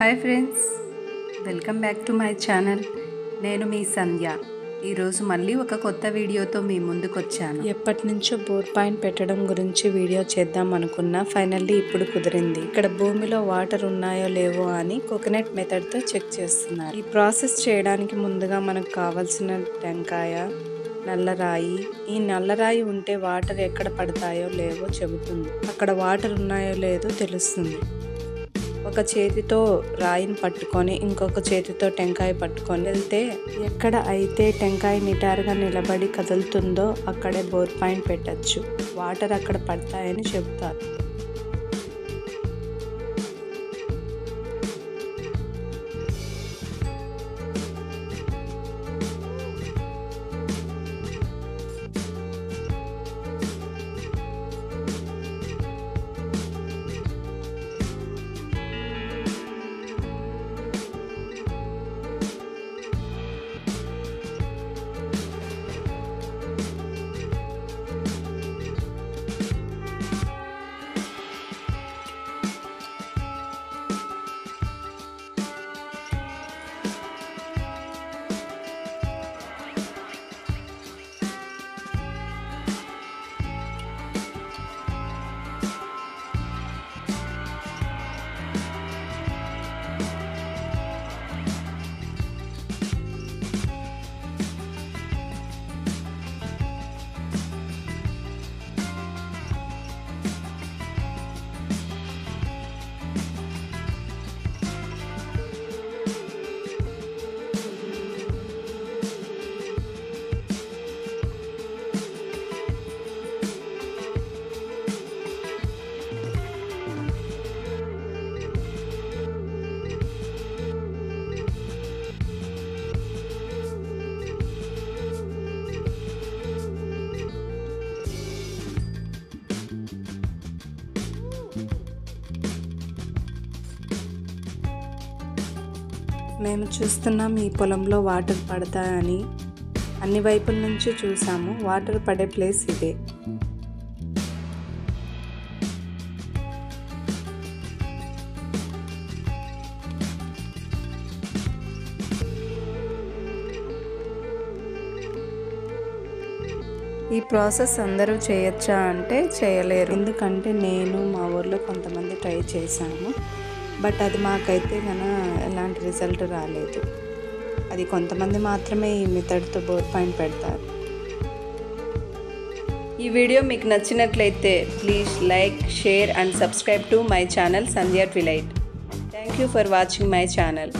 Hi friends, welcome back to my channel. నేను మీ సంధ్య. ఈరోజు మళ్ళీ ఒక కొత్త వీడియోతో మీ ముందుకు వచ్చాను. ఎప్పటి నుంచో బోర్ పాయింట్ పెట్టడం గురించి వీడియో చేద్దాం అనుకున్నా, ఫైనల్లీ ఇప్పుడు కుదిరింది. ఇక్కడ భూమిలో వాటర్ ఉన్నాయో లేవో అని కోకోనట్ మెథడ్తో చెక్ చేస్తున్నారు. ఈ ప్రాసెస్ చేయడానికి ముందుగా మనకు కావాల్సిన టెంకాయ, నల్లరాయి. ఈ నల్లరాయి ఉంటే వాటర్ ఎక్కడ పడతాయో లేవో చెబుతుంది, అక్కడ వాటర్ ఉన్నాయో లేదో తెలుస్తుంది. ఒక చేతితో రాయిని పట్టుకొని ఇంకొక చేతితో టెంకాయ పట్టుకొని వెళ్తే ఎక్కడ అయితే టెంకాయ నిటారుగా నిలబడి కదులుతుందో అక్కడే బోర్ పాయింట్ పెట్టచ్చు. వాటర్ అక్కడ పడతాయని చెబుతారు. మేము చూస్తున్నాం ఈ పొలంలో వాటర్ పడతాయని. అన్ని వైపుల నుంచి చూసాము. వాటర్ పడే ప్లేస్ ఇదే. ఈ ప్రాసెస్ అందరూ చేయొచ్చా అంటే చేయలేరు. ఎందుకంటే నేను మా ఊర్లో కొంతమంది ట్రై చేశాము, బట్ అది మాకైతే ఎలాంటి రిజల్ట్ రాలేదు. అది కొంతమంది మాత్రమే ఈ మెథడ్తో బోర్ పాయింట్ పెడతారు. ఈ వీడియో మీకు నచ్చినట్లయితే please like, share and subscribe to my channel Sandhya twilight. Thank you for watching my channel.